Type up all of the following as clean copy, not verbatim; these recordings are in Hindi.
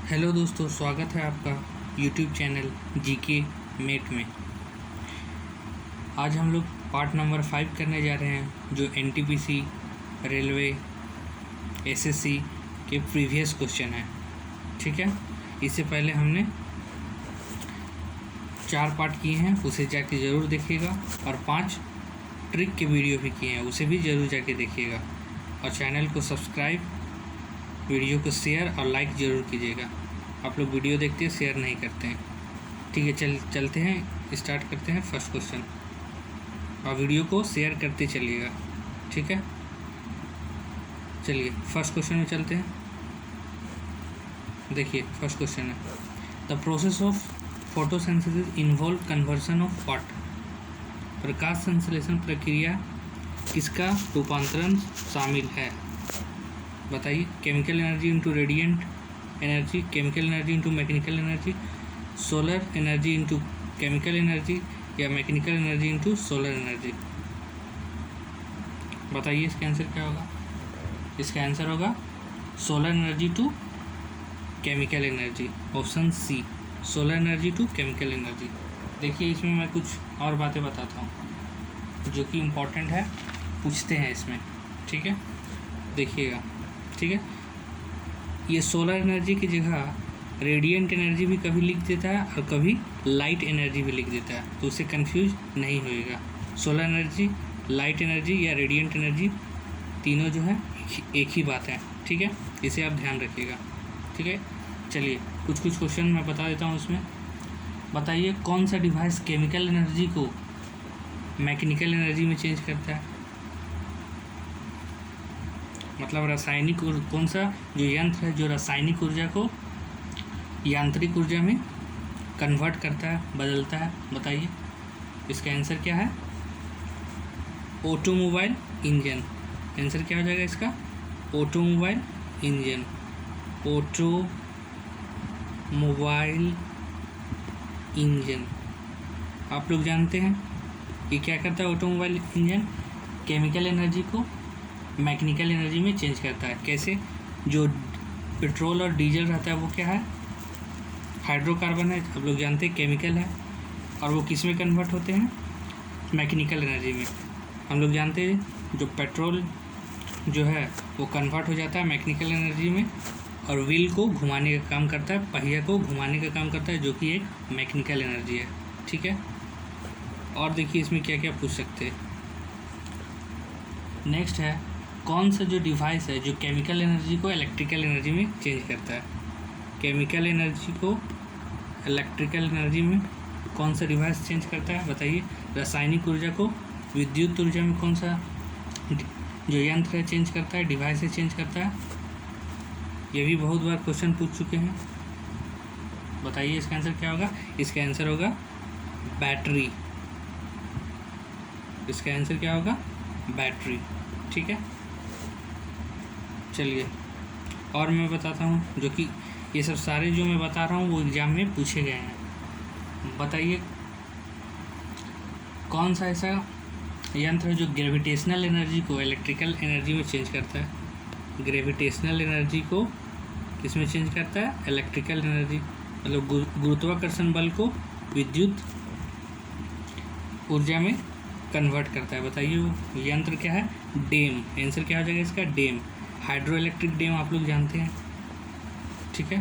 हेलो दोस्तों, स्वागत है आपका यूट्यूब चैनल जीके मेट में। आज हम लोग पार्ट नंबर 5 करने जा रहे हैं, जो एनटीपीसी, रेलवे, एसएससी के प्रीवियस क्वेश्चन है। ठीक है, इससे पहले हमने 4 पार्ट किए हैं, उसे जाके ज़रूर देखिएगा, और 5 ट्रिक के वीडियो भी किए हैं, उसे भी ज़रूर जाके देखिएगा। और चैनल को सब्सक्राइब, वीडियो को शेयर और लाइक ज़रूर कीजिएगा। आप लोग वीडियो देखते हैं, शेयर नहीं करते हैं। ठीक है, चलते हैं, स्टार्ट करते हैं फर्स्ट क्वेश्चन, और वीडियो को शेयर करते चलिएगा। ठीक है, चलिए फर्स्ट क्वेश्चन में चलते हैं। देखिए, फर्स्ट क्वेश्चन है, the process of photosynthesis involve conversion of what. प्रकाश संश्लेषण प्रक्रिया किसका रूपांतरण शामिल है? बताइए। Chemical energy into radiant energy, chemical energy into mechanical energy, solar energy into chemical energy, या mechanical energy into solar energy. बताइए इसका आंसर क्या होगा। इसका आंसर होगा solar energy to chemical energy, option C, solar energy to chemical energy. देखिए, इसमें मैं कुछ और बातें बताता हूँ जो कि इम्पोर्टेंट है, पूछते हैं इसमें। ठीक है, देखिएगा। ठीक है, ये सोलर एनर्जी की जगह रेडिएंट एनर्जी भी कभी लिख देता है और कभी लाइट एनर्जी भी लिख देता है, तो उससे कंफ्यूज नहीं होएगा। सोलर एनर्जी, लाइट एनर्जी या रेडिएंट एनर्जी, तीनों जो है एक ही बात है। ठीक है, इसे आप ध्यान रखिएगा। ठीक है, चलिए कुछ क्वेश्चन मैं बता देता हूँ इसमें। बताइए, कौन सा डिवाइस केमिकल एनर्जी को मैकेनिकल एनर्जी में चेंज करता है? मतलब रासायनिक, कौन सा जो यंत्र है जो रासायनिक ऊर्जा को यांत्रिक ऊर्जा में कन्वर्ट करता है, बदलता है? बताइए इसका आंसर क्या है। Automobile engine. आंसर क्या हो जाएगा इसका? Automobile engine. Automobile engine. आप लोग जानते हैं कि क्या करता है ऑटोमोबाइल इंजन? केमिकल एनर्जी को मैकेनिकल एनर्जी में चेंज करता है। कैसे? जो पेट्रोल और डीजल रहता है वो क्या है? हाइड्रोकार्बन है, आप लोग जानते हैं केमिकल है, और वो किस में कन्वर्ट होते हैं? मैकेनिकल एनर्जी में। हम लोग जानते हैं जो पेट्रोल जो है वो कन्वर्ट हो जाता है मैकेनिकल एनर्जी में, और व्हील को घुमाने का काम करता है, पहिया को घुमाने का काम करता है, जो कि एक मैकेनिकल एनर्जी है। ठीक है, और देखिए इसमें क्या क्या पूछ सकते हैं। नेक्स्ट है, कौन सा जो डिवाइस है जो केमिकल एनर्जी को इलेक्ट्रिकल एनर्जी में चेंज करता है? केमिकल एनर्जी को इलेक्ट्रिकल एनर्जी में कौन सा डिवाइस चेंज करता है? बताइए। रासायनिक ऊर्जा को विद्युत ऊर्जा में कौन सा जो यंत्र है चेंज करता है, डिवाइस है चेंज करता है? ये भी बहुत बार क्वेश्चन पूछ चुके हैं। बताइए इसका आंसर क्या होगा। इसका आंसर होगा बैटरी। इसका आंसर क्या होगा? बैटरी। ठीक है, चलिए और मैं बताता हूँ, जो कि ये सब सारे जो मैं बता रहा हूँ वो एग्ज़ाम में पूछे गए हैं। बताइए, कौन सा ऐसा यंत्र है जो ग्रेविटेशनल एनर्जी को इलेक्ट्रिकल एनर्जी में चेंज करता है? ग्रेविटेशनल एनर्जी को किस में चेंज करता है? Electrical energy. मतलब गुरुत्वाकर्षण बल को विद्युत ऊर्जा में कन्वर्ट करता है। बताइए वो यंत्र क्या है? डैम। आंसर क्या हो जाएगा इसका? डैम। हाइड्रो इलेक्ट्रिक डैम आप लोग जानते हैं। ठीक है,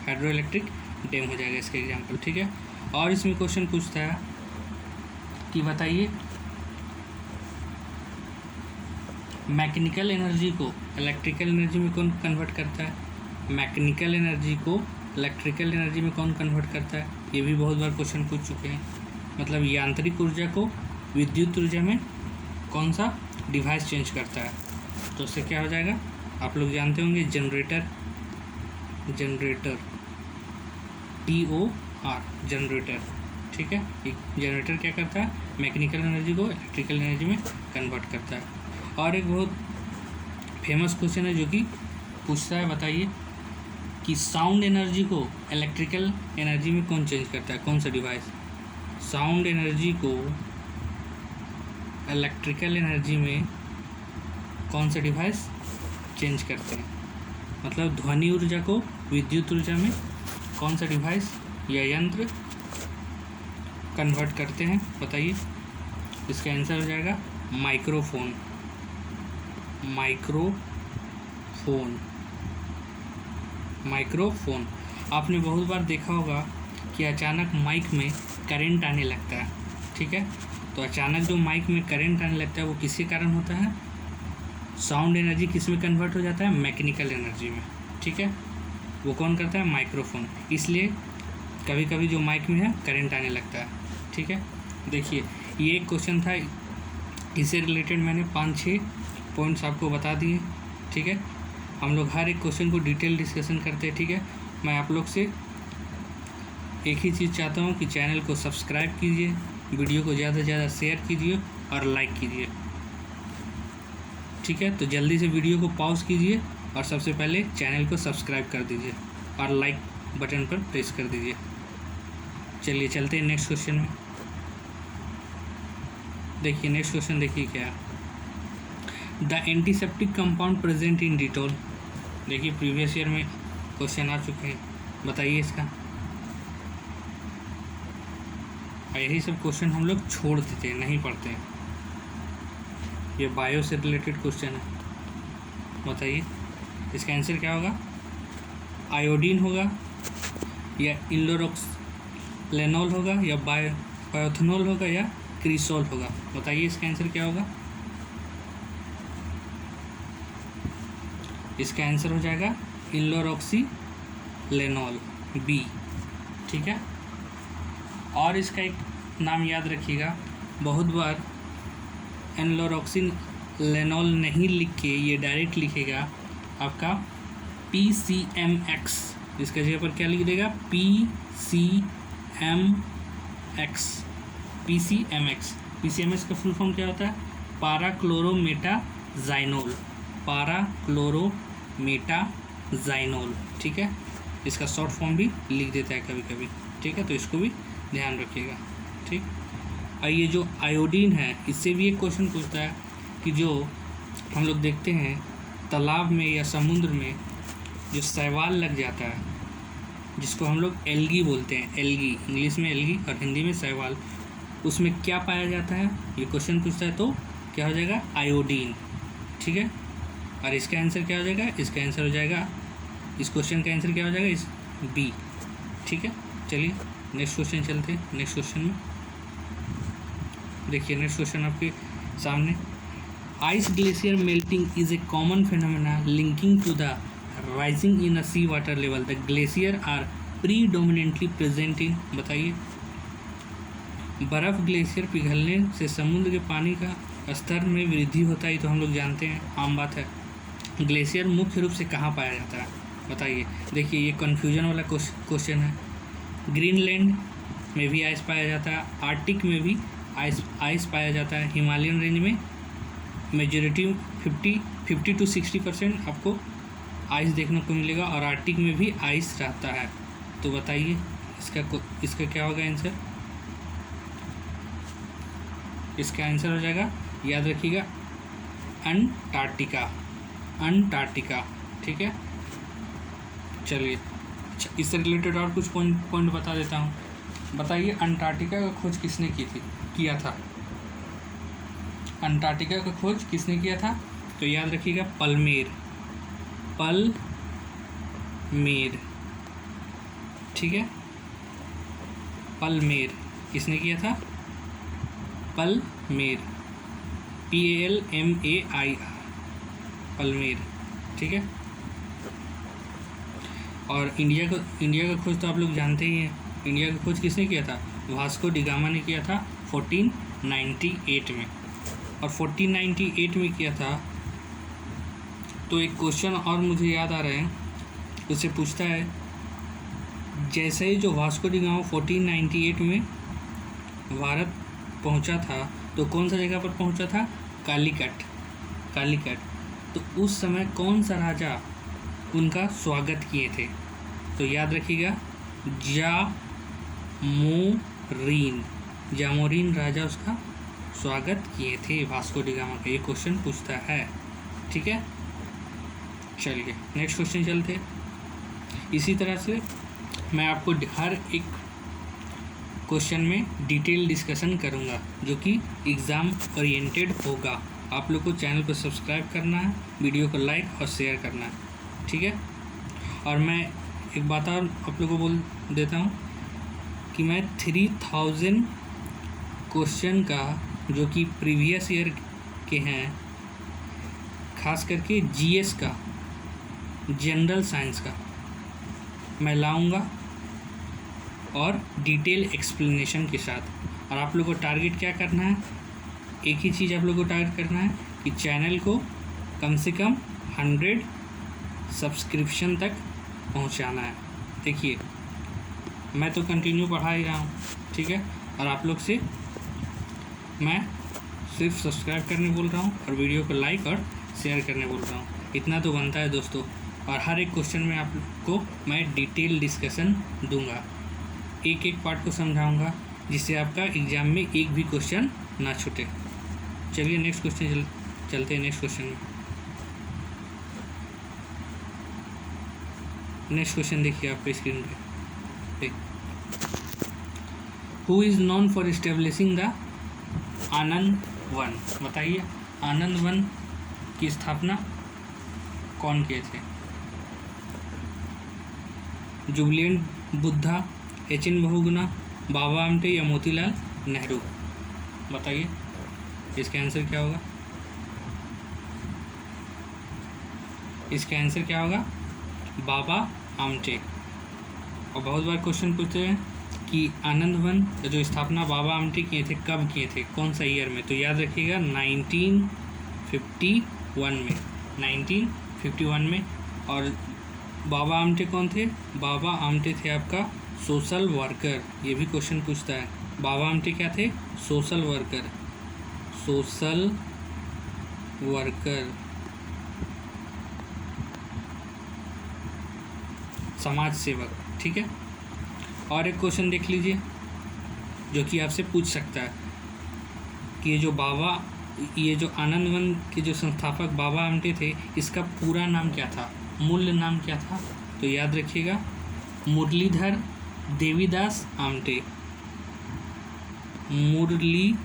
हाइड्रो इलेक्ट्रिक डैम हो जाएगा इसका एग्जाम्पल। ठीक है, और इसमें क्वेश्चन पूछता है कि बताइए, मैकेनिकल एनर्जी को इलेक्ट्रिकल एनर्जी में कौन कन्वर्ट करता है? मैकेनिकल एनर्जी को इलेक्ट्रिकल एनर्जी में कौन कन्वर्ट करता है? ये भी बहुत बार क्वेश्चन पूछ चुके हैं। मतलब यांत्रिक ऊर्जा को विद्युत ऊर्जा में कौन सा डिवाइस चेंज करता है? तो उससे क्या हो जाएगा? आप लोग जानते होंगे, जनरेटर। Generator, TOR, generator. ठीक है, जनरेटर क्या करता है? मैकेनिकल एनर्जी को इलेक्ट्रिकल एनर्जी में कन्वर्ट करता है। और एक बहुत फेमस क्वेश्चन है जो कि पूछता है, बताइए कि साउंड एनर्जी को इलेक्ट्रिकल एनर्जी में कौन चेंज करता है? कौन सा डिवाइस साउंड एनर्जी को इलेक्ट्रिकल एनर्जी में कौन सा डिवाइस चेंज करते हैं? मतलब ध्वनि ऊर्जा को विद्युत ऊर्जा में कौन सा डिवाइस या यंत्र कन्वर्ट करते हैं, बताइए। इसका आंसर हो जाएगा माइक्रोफोन। माइक्रोफोन। माइक्रोफोन। आपने बहुत बार देखा होगा कि अचानक माइक में करंट आने लगता है, ठीक है। तो अचानक जो माइक में करंट आने लगता है वो किसी कारण होता है, साउंड एनर्जी किस में कन्वर्ट हो जाता है, मैकेनिकल एनर्जी में, ठीक है। वो कौन करता है, माइक्रोफोन। इसलिए कभी कभी जो माइक में है करंट आने लगता है, ठीक है। देखिए ये एक क्वेश्चन था, इससे रिलेटेड मैंने 5-6 पॉइंट्स आपको बता दिए, ठीक है। हम लोग हर एक क्वेश्चन को डिटेल डिस्कशन करते हैं, ठीक है। मैं आप लोग से एक ही चीज़ चाहता हूँ कि चैनल को सब्सक्राइब कीजिए, वीडियो को ज़्यादा से ज़्यादा शेयर कीजिए और लाइक कीजिए, ठीक है। तो जल्दी से वीडियो को पॉज कीजिए और सबसे पहले चैनल को सब्सक्राइब कर दीजिए और लाइक बटन पर प्रेस कर दीजिए। चलिए चलते हैं नेक्स्ट क्वेश्चन में। देखिए नेक्स्ट क्वेश्चन देखिए क्या है, the antiseptic compound present in Dettol. देखिए प्रीवियस ईयर में क्वेश्चन आ चुके हैं, बताइए इसका। यही सब क्वेश्चन हम लोग छोड़ देते हैं, नहीं पढ़ते हैं। ये बायो से रिलेटेड क्वेश्चन है, बताइए इसका आंसर क्या होगा। आयोडीन होगा या इल्लोरोक्सलेनॉल होगा या बायोथेनॉल होगा या क्रिसॉल होगा, बताइए इसका आंसर क्या होगा। इसका आंसर हो जाएगा इल्लोरोक्सिलेनॉल, बी, ठीक है। और इसका एक नाम याद रखिएगा, बहुत बार एनलोरोक्सिलेनॉल नहीं लिख के ये डायरेक्ट लिखेगा आपका PCMX, इसके जगह पर क्या लिख देगा, PCMX। PCMX का फुल फॉर्म क्या होता है, पाराक्लोरोमेटाजाइनोल, पाराक्लोरोमेटाजाइनोल, ठीक है। इसका शॉर्ट फॉर्म भी लिख देता है कभी कभी, ठीक है। तो इसको भी ध्यान रखिएगा, ठीक। और ये जो आयोडीन है, इससे भी एक क्वेश्चन पूछता है कि जो हम लोग देखते हैं तालाब में या समुद्र में जो शैवाल लग जाता है, जिसको हम लोग एल्गी बोलते हैं, एल्गी इंग्लिश में एल्गी और हिंदी में शैवाल, उसमें क्या पाया जाता है, ये क्वेश्चन पूछता है। तो क्या हो जाएगा, आयोडीन, ठीक है। और इसका आंसर क्या हो जाएगा, इसका आंसर हो जाएगा, इस क्वेश्चन का आंसर क्या हो जाएगा, इस बी, ठीक है। चलिए नेक्स्ट क्वेश्चन चलते हैं। नेक्स्ट क्वेश्चन में देखिए, नेक्स्ट क्वेश्चन आपके सामने, ice glacier melting is a common phenomena linking to the rising in a sea water level, the glacier are predominantly present in, बताइए। बर्फ़ ग्लेशियर पिघलने से समुद्र के पानी का स्तर में वृद्धि होता है, तो हम लोग जानते हैं, आम बात है। ग्लेशियर मुख्य रूप से कहाँ पाया जाता है, बताइए। देखिए ये कन्फ्यूजन वाला क्वेश्चन है। ग्रीनलैंड में भी आइस पाया जाता है, आर्कटिक में भी आइस पाया जाता है, हिमालयन रेंज में मेजॉरिटी 50 to 60% आपको आइस देखने को मिलेगा, और आर्कटिक में भी आइस रहता है। तो बताइए इसका क्या होगा आंसर। इसका आंसर हो जाएगा, याद रखिएगा, अंटार्कटिका, अंटार्कटिका, ठीक है। चलिए इससे रिलेटेड और कुछ पॉइंट बता देता हूँ। बताइए अंटार्कटिका का खोज किसने किया था। अंटार्कटिका का खोज किसने किया था, तो याद रखिएगा, पलमेर, ठीक है। पलमेर किसने किया था, पलमेर, PALMAIR, पलमेर, ठीक है। और इंडिया का खोज तो आप लोग जानते ही हैं। इंडिया का खोज किसने किया था, वास्को डी गामा ने किया था 1498 में, और 1498 में किया था। तो एक क्वेश्चन और मुझे याद आ रहा है, उससे पूछता है, जैसे ही जो वास्को डी गामा 1498 में भारत पहुंचा था, तो कौन सा जगह पर पहुंचा था, कालीकट। तो उस समय कौन सा राजा उनका स्वागत किए थे, तो याद रखिएगा, जामोरिन राजा उसका स्वागत किए थे वास्को डी गामा का। ये क्वेश्चन पूछता है, ठीक है। चलिए नेक्स्ट क्वेश्चन चलते हैं। इसी तरह से मैं आपको हर एक क्वेश्चन में डिटेल डिस्कशन करूंगा जो कि एग्ज़ाम ओरिएंटेड होगा। आप लोग को चैनल को सब्सक्राइब करना है, वीडियो को लाइक और शेयर करना है, ठीक है। और मैं एक बात और आप लोगों को बोल देता हूँ कि मैं 3000 क्वेश्चन का जो कि प्रीवियस ईयर के हैं, खास करके जीएस का, जनरल साइंस का, मैं लाऊंगा और डिटेल एक्सप्लेनेशन के साथ। और आप लोग को टारगेट क्या करना है, एक ही चीज़ आप लोग को टारगेट करना है कि चैनल को कम से कम 100 सब्सक्रिप्शन तक पहुंचाना है। देखिए मैं तो कंटिन्यू पढ़ा ही रहा हूँ, ठीक है। और आप लोग से मैं सिर्फ सब्सक्राइब करने बोल रहा हूँ और वीडियो को लाइक और शेयर करने बोल रहा हूँ। इतना तो बनता है दोस्तों। और हर एक क्वेश्चन में आप को मैं डिटेल डिस्कशन दूंगा, एक एक पार्ट को समझाऊंगा, जिससे आपका एग्ज़ाम में एक भी क्वेश्चन ना छूटे। चलिए नेक्स्ट क्वेश्चन चलते हैं। नेक्स्ट क्वेश्चन में नेक्स्ट क्वेश्चन देखिए आपके स्क्रीन पे। Who is known for establishing the Anandwan? बताइए आनंद वन की स्थापना कौन किए थे? जुबलियन बुद्धा, एच.एन. बहुगुणा, बाबा आमटे या मोतीलाल नेहरू? बताइए इसका आंसर क्या होगा? इसका आंसर क्या होगा? बाबा आमटे। और बहुत बार क्वेश्चन पूछते हैं कि आनंद वन जो स्थापना बाबा आमटे किए थे, कब किए थे, कौन सा ईयर में? तो याद रखिएगा 1951 में, 1951 में। और बाबा आमटे कौन थे? बाबा आमटे थे आपका सोशल वर्कर। ये भी क्वेश्चन पूछता है, बाबा आमटे क्या थे? सोशल वर्कर, सोशल वर्कर, समाज सेवक, ठीक है। और एक क्वेश्चन देख लीजिए जो कि आपसे पूछ सकता है कि ये जो आनंद वन के जो संस्थापक बाबा आमटे थे, इसका पूरा नाम क्या था, मूल नाम क्या था? तो याद रखिएगा मुरलीधर देवीदास आमटे, मुरलीधर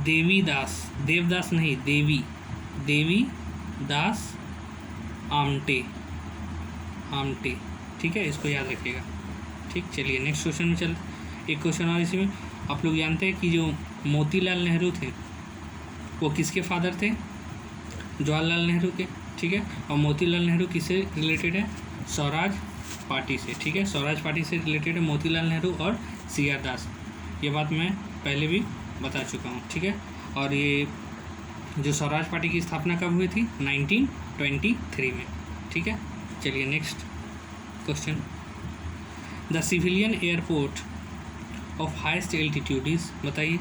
देवीदास, देवदास नहीं, देवीदास आमटे, ठीक है, इसको याद रखिएगा, ठीक। चलिए नेक्स्ट क्वेश्चन में चल। एक क्वेश्चन और इसी में, आप लोग जानते हैं कि जो मोतीलाल नेहरू थे वो किसके फादर थे? जवाहरलाल नेहरू के, ठीक है। और मोतीलाल नेहरू किससे रिलेटेड है? स्वराज पार्टी से, ठीक है। स्वराज पार्टी से रिलेटेड है मोतीलाल नेहरू और सी.आर. दास। ये बात मैं पहले भी बता चुका हूँ, ठीक है। और ये जो स्वराज पार्टी की स्थापना कब हुई थी? 1923 में, ठीक है। चलिए next question. The civilian airport of highest altitude is? बताइए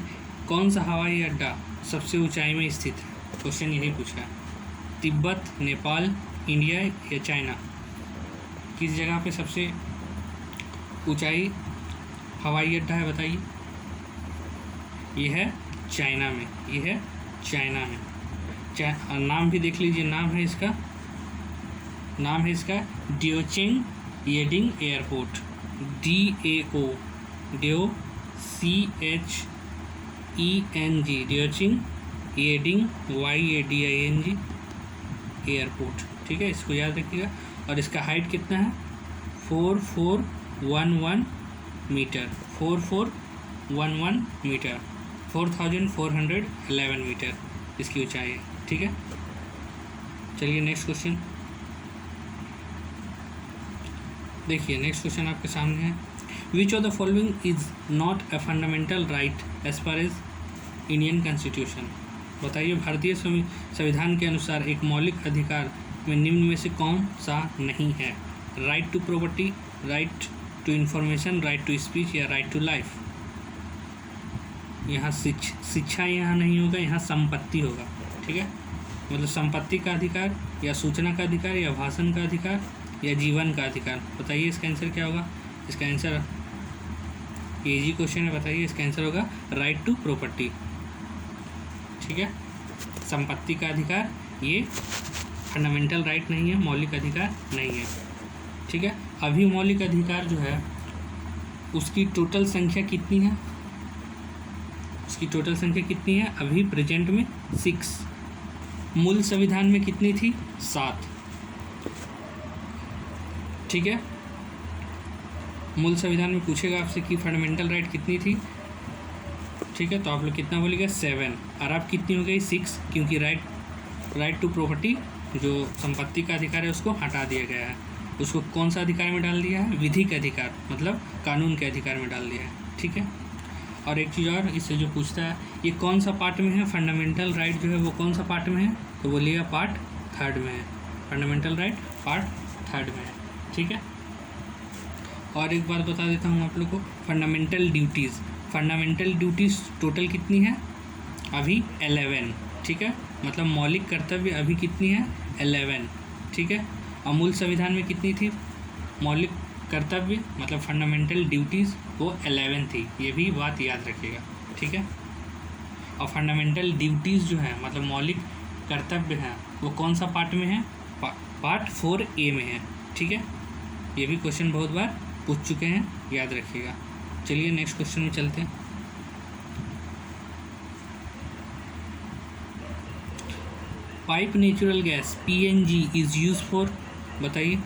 कौन सा हवाई अड्डा सबसे ऊंचाई में स्थित है? क्वेश्चन यही पूछा है। तिब्बत, नेपाल, इंडिया या चाइना? किस जगह पे सबसे ऊंचाई हवाई अड्डा है? बताइए। ये है चाइना में, ये है चाइना में। नाम भी देख लीजिए, नाम है इसका Daocheng Yading airport, DAO, CHENG, Daocheng Yading YADING airport, ठीक है। इसको याद रखिएगा। और इसका हाइट कितना है? 4411 मीटर, 4411 मीटर, 4411 मीटर इसकी ऊंचाई है, ठीक है। चलिए नेक्स्ट क्वेश्चन देखिए। नेक्स्ट क्वेश्चन आपके सामने है। Which of the following is not a fundamental right as per as Indian constitution? बताइए भारतीय संविधान के अनुसार एक मौलिक अधिकार में निम्न में से कौन सा नहीं है? Right to property, right to information, right to speech या राइट टू लाइफ? यहाँ शिक्षा यहाँ नहीं होगा, यहाँ संपत्ति होगा, ठीक है। मतलब संपत्ति का अधिकार या सूचना का अधिकार या भाषण का अधिकार या जीवन का अधिकार? बताइए इसका आंसर क्या होगा? इसका आंसर इजी क्वेश्चन है, बताइए इसका आंसर होगा राइट टू प्रॉपर्टी, ठीक है। संपत्ति का अधिकार, ये फंडामेंटल राइट नहीं है, मौलिक अधिकार नहीं है। ठीक है, अभी मौलिक अधिकार जो है उसकी टोटल संख्या कितनी है, उसकी टोटल संख्या कितनी है अभी प्रेजेंट में 6। मूल संविधान में कितनी थी, 7। ठीक है, मूल संविधान में पूछेगा आपसे कि फंडामेंटल राइट कितनी थी। ठीक है, तो आप लोग कितना बोलेगा, 7। और अब कितनी हो गई, 6, क्योंकि राइट टू प्रॉपर्टी जो संपत्ति का अधिकार है उसको हटा दिया गया है, उसको कौन सा अधिकार में डाल दिया है, विधिक अधिकार, मतलब कानून के अधिकार में डाल दिया है। ठीक है, और एक चीज़ और इससे जो पूछता है, ये कौन सा पार्ट में है, फंडामेंटल राइट जो है वो कौन सा पार्ट में है, तो बोलिएगा पार्ट 3 में है, फंडामेंटल राइट पार्ट 3 में है। ठीक है, और एक बात बता देता हूँ आप लोग को, फंडामेंटल ड्यूटीज़ टोटल कितनी है अभी, 11। ठीक है, मतलब मौलिक कर्तव्य अभी कितनी है, 11। ठीक है, अमूल संविधान में कितनी थी मौलिक कर्तव्य, मतलब फंडामेंटल ड्यूटीज़, वो 11 थी, ये भी बात याद रखिएगा। ठीक है, और फंडामेंटल ड्यूटीज़ जो है मतलब मौलिक कर्तव्य हैं वो कौन सा पार्ट में है, पार्ट 4A में है। ठीक है, ये भी क्वेश्चन बहुत बार पूछ चुके हैं, याद रखिएगा। चलिए नेक्स्ट क्वेश्चन में चलते हैं। Pipe natural gas PNG is use for, बताइए,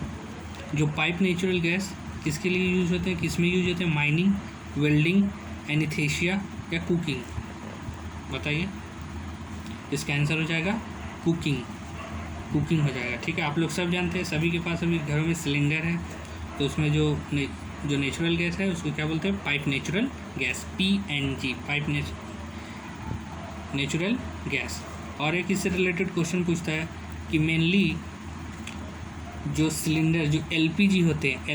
जो पाइप नेचुरल गैस किसके लिए यूज होते हैं, किस में यूज होते हैं, माइनिंग, वेल्डिंग, एनेस्थीसिया या कुकिंग, बताइए। इसका आंसर हो जाएगा कुकिंग हो जाएगा। ठीक है, आप लोग सब जानते हैं, सभी के पास अभी घरों में सिलेंडर है, तो उसमें जो नेचुरल गैस है उसको क्या बोलते हैं, pipe natural gas, PNG, pipe natural gas. और एक इससे रिलेटेड क्वेश्चन पूछता है कि मेनली जो सिलेंडर जो LPG होते हैं,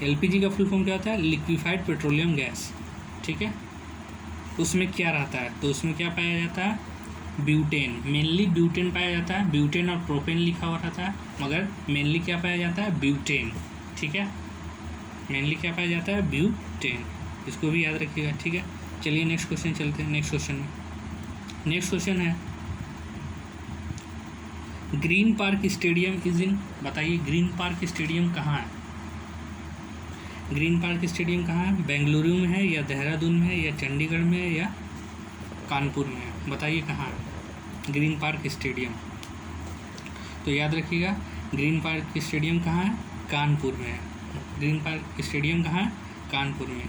LPG का फुल फॉर्म क्या होता है, लिक्विफाइड पेट्रोलियम गैस। ठीक है, उसमें क्या रहता है, तो उसमें क्या पाया जाता है, ब्यूटेन, मेनली ब्यूटेन पाया जाता है। ब्यूटेन और प्रोपेन लिखा हुआ रहता है, मगर मेनली क्या पाया जाता है, ब्यूटेन। ठीक है, मेनली क्या पाया जाता है, ब्यूटेन, इसको भी याद रखिएगा। ठीक है, चलिए नेक्स्ट क्वेश्चन चलते हैं। नेक्स्ट क्वेश्चन है green park stadium is in, बताइए ग्रीन पार्क स्टेडियम कहाँ है, ग्रीन पार्क स्टेडियम कहाँ है, बेंगलुरु में है या देहरादून में है या चंडीगढ़ में है या कानपुर में है, बताइए कहाँ है ग्रीन पार्क स्टेडियम। तो याद रखिएगा ग्रीन पार्क स्टेडियम कहाँ है, कानपुर में है। ग्रीन पार्क स्टेडियम कहाँ है, कानपुर में।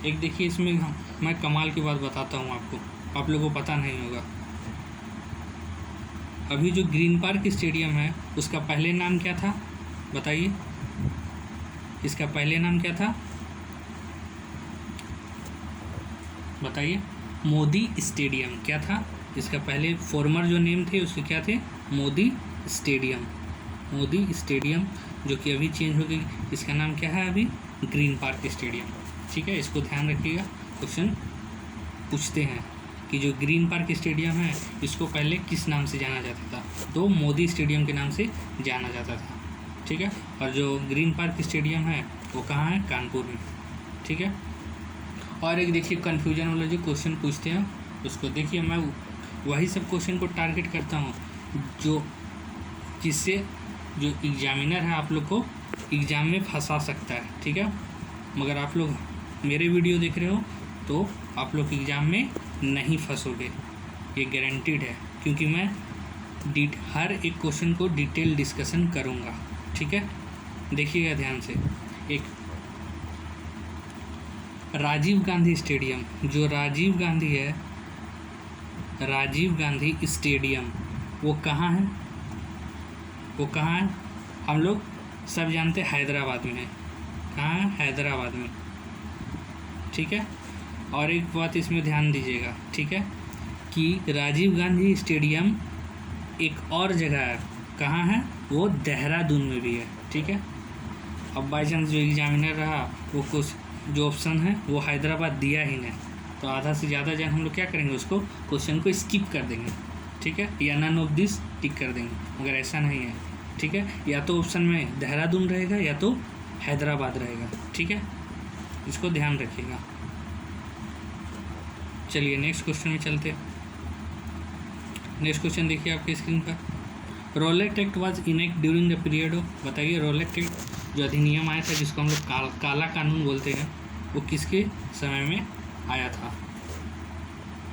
एक देखिए इसमें मैं कमाल की बात बताता हूँ आपको, आप लोगों को पता नहीं होगा। अभी जो ग्रीन पार्क स्टेडियम है उसका पहले नाम क्या था, बताइए, इसका पहले नाम क्या था, बताइए। मोदी स्टेडियम क्या था, इसका पहले फॉर्मर जो नेम थे उसके क्या थे, मोदी स्टेडियम, जो कि अभी चेंज हो गई, इसका नाम क्या है अभी, ग्रीन पार्क स्टेडियम। ठीक है, इसको ध्यान रखिएगा, क्वेश्चन पूछते हैं कि जो ग्रीन पार्क स्टेडियम है इसको पहले किस नाम से जाना जाता था, तो मोदी स्टेडियम के नाम से जाना जाता था। ठीक है, और जो ग्रीन पार्क स्टेडियम है वो कहाँ है, कानपुर में। ठीक है, और एक देखिए कन्फ्यूजन वाला जो क्वेश्चन पूछते हैं उसको देखिए, मैं वही सब क्वेश्चन को टारगेट करता हूँ जो जिससे जो एग्जामिनर है आप लोग को एग्ज़ाम में फंसा सकता है। ठीक है, मगर आप लोग मेरे वीडियो देख रहे हो तो आप लोग एग्ज़ाम में नहीं फंसोगे, ये गारंटीड है, क्योंकि मैं हर एक क्वेश्चन को डिटेल डिस्कशन करूँगा। ठीक है, देखिएगा ध्यान से। एक राजीव गांधी स्टेडियम, जो राजीव गांधी है, राजीव गांधी स्टेडियम वो कहाँ है, वो कहाँ है, हम लोग सब जानते हैं हैदराबाद में है। कहाँ है, हैदराबाद में। ठीक है, और एक बात इसमें ध्यान दीजिएगा, ठीक है, कि राजीव गांधी स्टेडियम एक और जगह है, कहाँ है, वो देहरादून में भी है। ठीक है, अब बाई चांस जो एग्जामिनर रहा वो कुछ जो ऑप्शन है वो हैदराबाद दिया ही नहीं, तो आधा से ज़्यादा जन हम लोग क्या करेंगे, उसको क्वेश्चन को स्किप कर देंगे। ठीक है, या नन ऑफ दिस टिक कर देंगे, मगर ऐसा नहीं है। ठीक है, या तो ऑप्शन में देहरादून रहेगा या तो हैदराबाद रहेगा। ठीक है, इसको ध्यान रखिएगा। चलिए नेक्स्ट क्वेश्चन में चलते हैं। नेक्स्ट क्वेश्चन देखिए आपके स्क्रीन पर। Rowlatt act was enact during the period of, बताइए रोलेट एक्ट जो अधिनियम आया था जिसको हम लोग काला कानून बोलते हैं, वो किसके समय में आया था?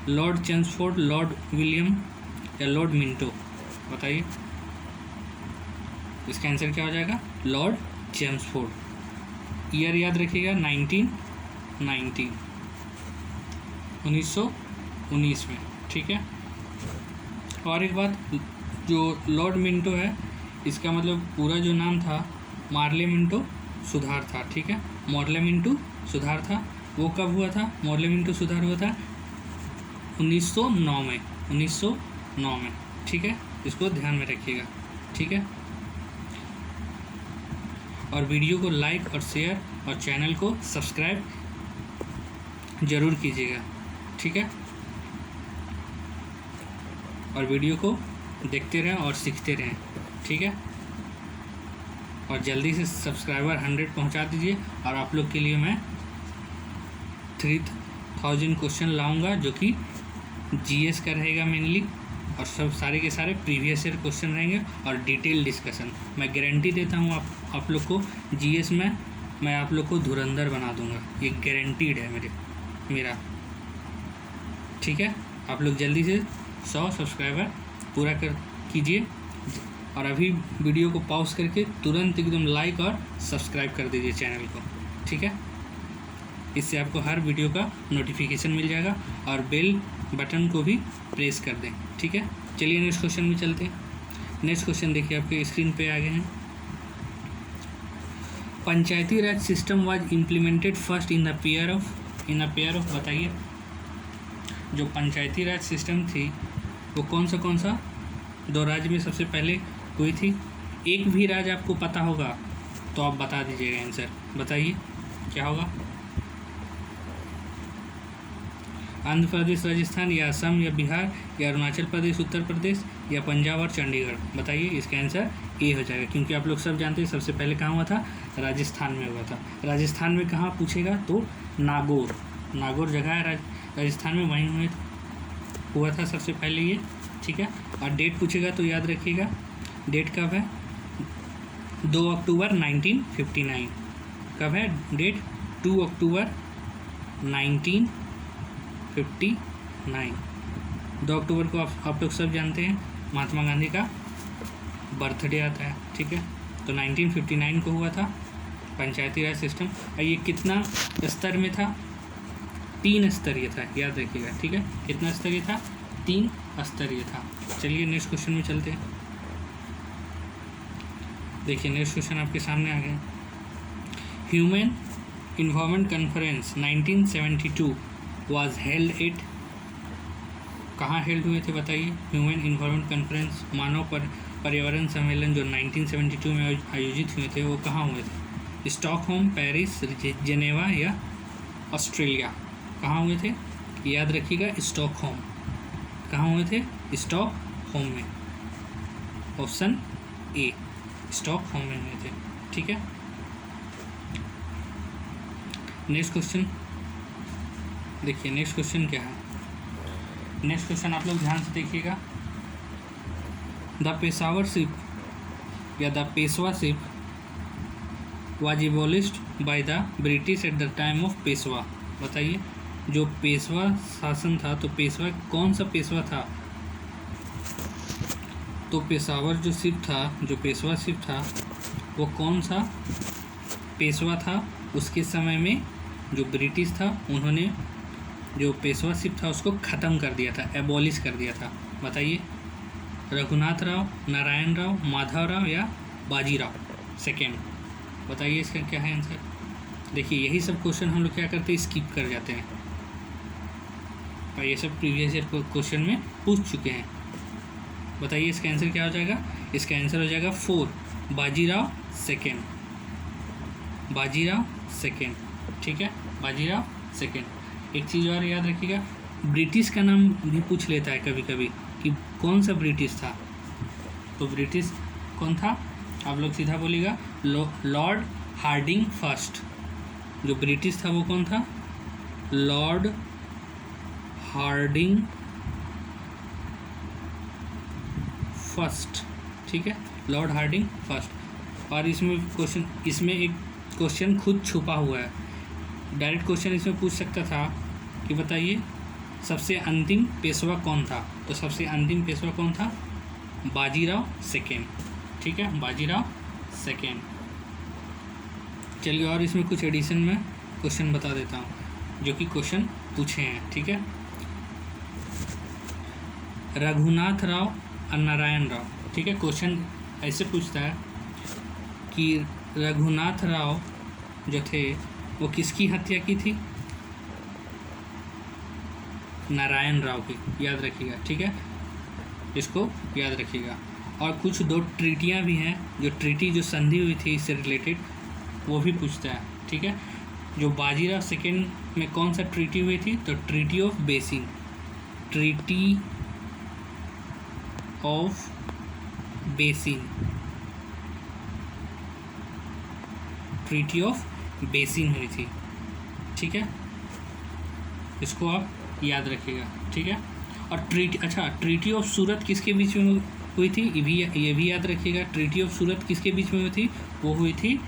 लॉर्ड चेम्सफोर्ड, लॉर्ड विलियम या लॉर्ड मिंटो? बताइए इसका आंसर क्या हो जाएगा? Lord Chelmsford. ईयर याद रखिएगा 1919 1919 में, ठीक है। और एक बात, जो लॉर्ड मिंटो है इसका मतलब पूरा जो नाम था मार्ले मिंटो सुधार था, ठीक है। मार्ले मिंटो सुधार था। वो कब हुआ था? मार्ले मिंटो सुधार हुआ था 1909 में, 1909 में, ठीक है। इसको ध्यान में रखिएगा, ठीक है। और वीडियो को लाइक और शेयर और चैनल को सब्सक्राइब ज़रूर कीजिएगा, ठीक है। और वीडियो को देखते रहें और सीखते रहें, ठीक है। और जल्दी से सब्सक्राइबर 100 पहुंचा दीजिए। और आप लोग के लिए मैं 3000 क्वेश्चन लाऊंगा जो कि जीएस का रहेगा मेनली, और सब सारे के सारे प्रीवियस ईयर क्वेश्चन रहेंगे और डिटेल डिस्कशन। मैं गारंटी देता हूँ आप लोग को जीएस में मैं आप लोग को धुरंधर बना दूंगा, ये गारंटीड है मेरा, ठीक है। आप लोग जल्दी से 100 सब्सक्राइबर पूरा कीजिए। और अभी वीडियो को पॉज करके तुरंत एकदम लाइक और सब्सक्राइब कर दीजिए चैनल को, ठीक है। इससे आपको हर वीडियो का नोटिफिकेशन मिल जाएगा। और बेल बटन को भी प्रेस कर दें, ठीक है। चलिए नेक्स्ट क्वेश्चन में चलते हैं। नेक्स्ट क्वेश्चन देखिए आपके स्क्रीन पे आ गए हैं। Panchayati Raj system was implemented first in the pair of, बताइए जो पंचायती राज सिस्टम थी वो कौन सा 2 राज्य में सबसे पहले हुई थी? एक भी राज्य आपको पता होगा तो आप बता दीजिएगा आंसर, बताइए क्या होगा? आंध्र प्रदेश, राजस्थान, या असम, या बिहार, या अरुणाचल प्रदेश, उत्तर प्रदेश, या पंजाब और चंडीगढ़? बताइए इसका आंसर ए हो जाएगा, क्योंकि आप लोग सब जानते हैं सबसे पहले कहाँ हुआ था? राजस्थान में हुआ था। राजस्थान में कहाँ पूछेगा तो नागौर जगह है राजस्थान में, वहीं हुआ था सबसे पहले ये, ठीक है। और डेट पूछेगा तो याद रखिएगा डेट कब है? 2 अक्टूबर 1959। कब है डेट? 2 अक्टूबर 1959। 2 अक्टूबर को आप लोग सब जानते हैं महात्मा गांधी का बर्थडे आता है, ठीक है। तो 1959 को हुआ था पंचायती राज सिस्टम। और ये कितना स्तर में था? 3 स्तरीय था, याद रखिएगा, ठीक है। कितना स्तरीय था? 3 स्तरीय था। चलिए नेक्स्ट क्वेश्चन में चलते हैं। देखिए नेक्स्ट क्वेश्चन आपके सामने आ गया। Human environment conference 1972 was held at, कहाँ हेल्ड हुए थे बताइए? ह्यूमन इन्वायरमेंट कॉन्फ्रेंस मानव पर्यावरण सम्मेलन जो 1972 में आयोजित हुए थे वो कहाँ हुए थे? स्टॉकहोम, पेरिस, जेनेवा या ऑस्ट्रेलिया? कहाँ हुए थे? याद रखिएगा स्टॉकहोम। कहाँ हुए थे? स्टॉकहोम में। ऑप्शन ए स्टॉकहोम में हुए थे, ठीक है। नेक्स्ट क्वेश्चन देखिए, नेक्स्ट क्वेश्चन क्या है? नेक्स्ट क्वेश्चन आप लोग ध्यान से देखिएगा। द पेशावर शिप या the Peshwa ship was abolished by the British at the time of Peshwa? बताइए जो पेशवा शासन था तो पेशवा कौन सा पेशवा था? तो पेशावर जो शिप था, जो पेशवा शिप था वो कौन सा पेशवा था? उसके समय में जो ब्रिटिश था उन्होंने जो पेशवा शिप था उसको ख़त्म कर दिया था, एबॉलिश कर दिया था। बताइए रघुनाथ राव, नारायण राव, माधव राव या बाजीराव सेकेंड? बताइए इसका क्या है आंसर? देखिए यही सब क्वेश्चन हम लोग क्या करते हैं, स्किप कर जाते हैं, और ये सब प्रीवियस ईयर क्वेश्चन में पूछ चुके हैं। बताइए इसका आंसर क्या हो जाएगा? इसका आंसर हो जाएगा 4 बाजीराव सेकेंड, बाजीराव सेकेंड, ठीक है, बाजीराव सेकेंड। एक चीज़ और याद रखिएगा, ब्रिटिश का नाम भी पूछ लेता है कभी कभी कि कौन सा ब्रिटिश था, तो ब्रिटिश कौन था? आप लोग सीधा बोलिएगा लॉर्ड हार्डिंग फर्स्ट। जो ब्रिटिश था वो कौन था? लॉर्ड हार्डिंग फर्स्ट, ठीक है, लॉर्ड हार्डिंग फर्स्ट। और इसमें एक क्वेश्चन खुद छुपा हुआ है। डायरेक्ट क्वेश्चन इसमें पूछ सकता था कि बताइए सबसे अंतिम पेशवा कौन था, तो सबसे अंतिम पेशवा कौन था? बाजीराव सेकेंड, ठीक है, बाजीराव सेकेंड। चलिए और इसमें कुछ एडिशन में क्वेश्चन बता देता हूँ जो कि क्वेश्चन पूछे हैं, ठीक है। रघुनाथ राव और नारायण राव, ठीक है, क्वेश्चन ऐसे पूछता है कि रघुनाथ राव जो थे वो किसकी हत्या की थी? नारायण राव की, याद रखिएगा, ठीक है, इसको याद रखिएगा। और कुछ 2 ट्रीटियाँ भी हैं, जो संधि हुई थी इससे रिलेटेड, वो भी पूछता है, ठीक है। जो बाजीराव सेकेंड में कौन सा ट्रीटी हुई थी? तो treaty of basin, treaty of basin, treaty of basin हुई थी, ठीक है, इसको आप याद रखिएगा, ठीक है। और ट्रीटी ऑफ सूरत किसके बीच में हुई थी? ये भी याद रखिएगा। ट्रीटी ऑफ सूरत किसके बीच में हुई थी? वो हुई थी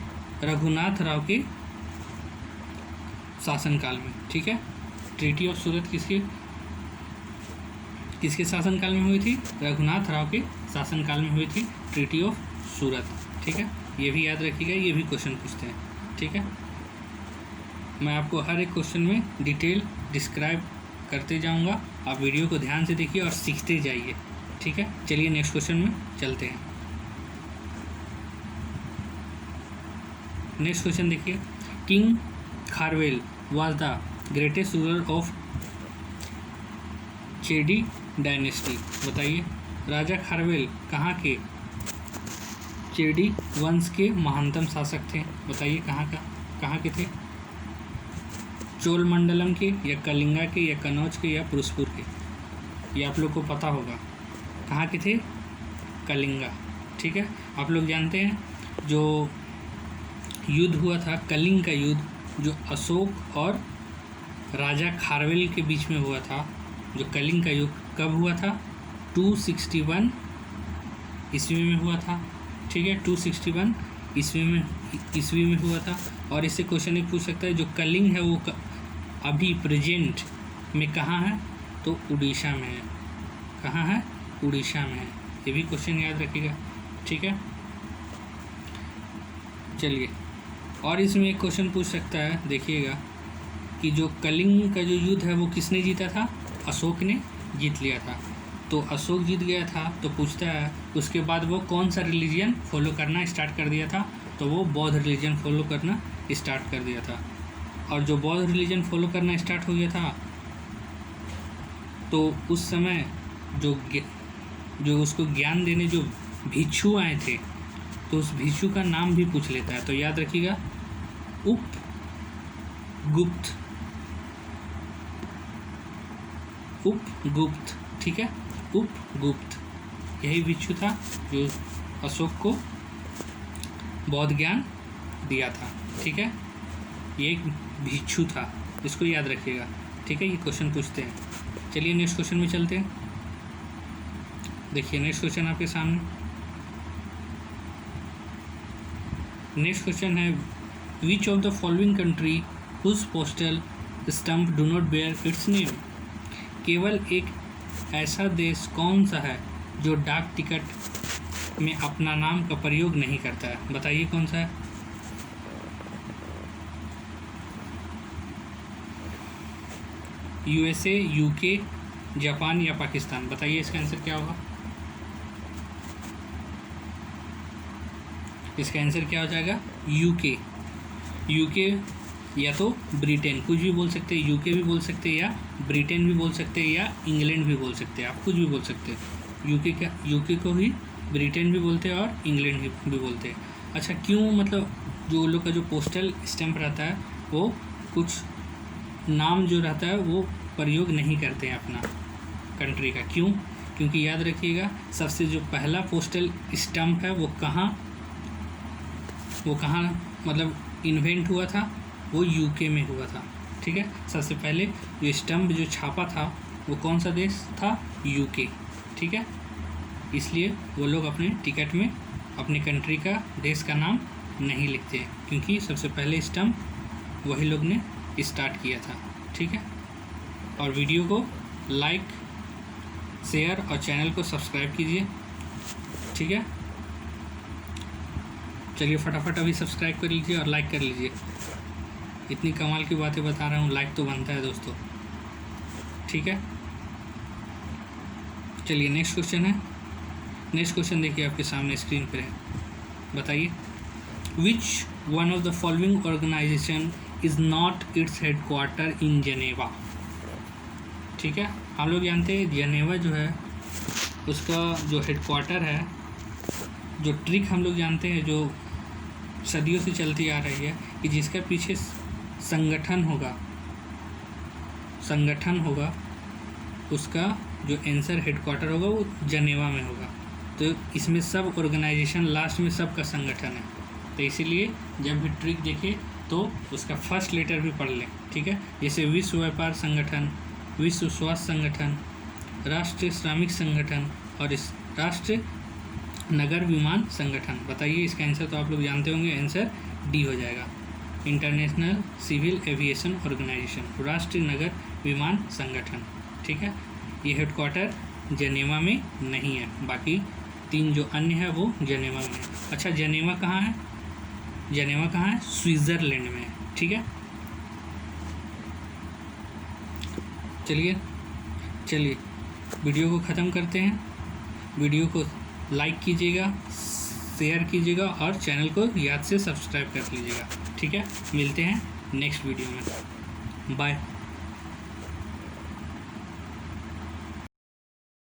रघुनाथ राव के शासनकाल में, ठीक है। ट्रीटी ऑफ सूरत किसके शासनकाल में हुई थी? रघुनाथ राव के शासनकाल में हुई थी ट्रीटी ऑफ सूरत, ठीक है, ये भी याद रखिएगा, ये भी क्वेश्चन पूछते हैं, ठीक है। मैं आपको हर एक क्वेश्चन में डिटेल डिस्क्राइब करते जाऊंगा, आप वीडियो को ध्यान से देखिए और सीखते जाइए, ठीक है। चलिए नेक्स्ट क्वेश्चन में चलते हैं। नेक्स्ट क्वेश्चन देखिए, king Kharavela was the greatest ruler of Chedi dynasty. बताइए राजा खारवेल कहाँ के चेडी वंश के महानतम शासक थे? बताइए कहाँ के थे? चोल मंडलम के, या कलिंगा के, या कनौज के, या पुरुषपुर के? ये आप लोग को पता होगा, कहाँ के थे? कलिंगा, ठीक है। आप लोग जानते हैं जो युद्ध हुआ था कलिंग का युद्ध, जो अशोक और राजा खारवेल के बीच में हुआ था, जो कलिंग का युद्ध कब हुआ था? 261 ईस्वी में हुआ था, ठीक है, 261 ईस्वी में हुआ था। और इससे क्वेश्चन एक पूछ सकता है, जो कलिंग है वो अभी प्रेजेंट में कहाँ है? तो उड़ीसा में है। कहाँ है? उड़ीसा में है। ये भी क्वेश्चन याद रखिएगा, ठीक है। चलिए और इसमें एक क्वेश्चन पूछ सकता है, देखिएगा कि जो कलिंग का जो युद्ध है वो किसने जीता था? अशोक ने जीत लिया था। तो अशोक जीत गया था, तो पूछता है उसके बाद वो कौन सा रिलीजन फॉलो करना स्टार्ट कर दिया था? तो वो बौद्ध रिलीजन फॉलो करना स्टार्ट कर दिया था। और जो बौद्ध रिलीजन फॉलो करना स्टार्ट हो गया था, तो उस समय जो उसको ज्ञान देने जो भिक्षु आए थे, तो उस भिक्षु का नाम भी पूछ लेता है। तो याद रखिएगा, उपगुप्त, ठीक है, उपगुप्त, यही भिक्षु था जो अशोक को बौद्ध ज्ञान दिया था, ठीक है। ये एक भिक्षु था, इसको याद रखिएगा, ठीक है। ये क्वेश्चन पूछते हैं। चलिए नेक्स्ट क्वेश्चन में चलते हैं। देखिए नेक्स्ट क्वेश्चन आपके सामने। नेक्स्ट क्वेश्चन है, which of the following country whose postal stamp do not bear its name? केवल एक ऐसा देश कौन सा है जो डाक टिकट में अपना नाम का प्रयोग नहीं करता है? बताइए कौन सा है? यूएसए, यूके, जापान या पाकिस्तान? बताइए इसका आंसर क्या होगा? इसका आंसर क्या हो जाएगा? यूके या तो ब्रिटेन, कुछ भी बोल सकते हैं, यूके भी बोल सकते हैं, या ब्रिटेन भी बोल सकते हैं, या इंग्लैंड भी बोल सकते हैं, आप कुछ भी बोल सकते हैं। यूके को ही ब्रिटेन भी बोलते हैं और इंग्लैंड भी बोलते हैं। अच्छा, क्यों? मतलब जो लोग का जो पोस्टल स्टैम्प रहता है वो कुछ नाम जो रहता है वो प्रयोग नहीं करते हैं अपना कंट्री का। क्यों? क्योंकि याद रखिएगा, सबसे जो पहला पोस्टल स्टैम्प है वो कहाँ मतलब इन्वेंट हुआ था? वो यूके में हुआ था, ठीक है। सबसे पहले जो स्टैम्प जो छापा था वो कौन सा देश था? यूके, ठीक है। इसलिए वो लोग अपने टिकट में अपने कंट्री का, देश का नाम नहीं लिखते, क्योंकि सबसे पहले स्टैम्प वही लोग ने स्टार्ट किया था। ठीक है, और वीडियो को लाइक, शेयर और चैनल को सब्सक्राइब कीजिए। ठीक है, चलिए फटाफट अभी सब्सक्राइब कर लीजिए और लाइक कर लीजिए। इतनी कमाल की बातें बता रहा हूँ, लाइक तो बनता है दोस्तों। ठीक है, चलिए नेक्स्ट क्वेश्चन है। नेक्स्ट क्वेश्चन देखिए आपके सामने स्क्रीन पर है। बताइए, which one of the following organisation is not its headquarter in Geneva. ठीक है, हम लोग जानते हैं जेनेवा जो है उसका जो हेडक्वार्टर है, जो ट्रिक हम लोग जानते हैं जो सदियों से चलती आ रही है कि जिसका पीछे संगठन होगा उसका जो आंसर हेडक्वार्टर होगा वो जेनेवा में होगा। तो इसमें सब ऑर्गेनाइजेशन लास्ट में सबका संगठन है, तो इसीलिए जब भी ट्रिक देखें तो उसका फर्स्ट लेटर भी पढ़ लें। ठीक है, जैसे विश्व व्यापार संगठन, विश्व स्वास्थ्य संगठन, राष्ट्रीय श्रमिक संगठन और इस राष्ट्रीय नगर विमान संगठन। बताइए इसका आंसर तो आप लोग जानते होंगे, आंसर डी हो जाएगा, इंटरनेशनल सिविल एविएशन ऑर्गेनाइजेशन, राष्ट्रीय नगर विमान संगठन। ठीक है, ये हेडक्वार्टर जेनेवा में नहीं है, बाकी 3 जो अन्य है वो जेनेवा में है। अच्छा, जेनेवा कहाँ है? जेनेवा कहाँ है? स्विट्ज़रलैंड में है। ठीक है, चलिए वीडियो को ख़त्म करते हैं। वीडियो को लाइक कीजिएगा, शेयर कीजिएगा और चैनल को याद से सब्सक्राइब कर लीजिएगा। ठीक है, मिलते हैं नेक्स्ट वीडियो में। बाय।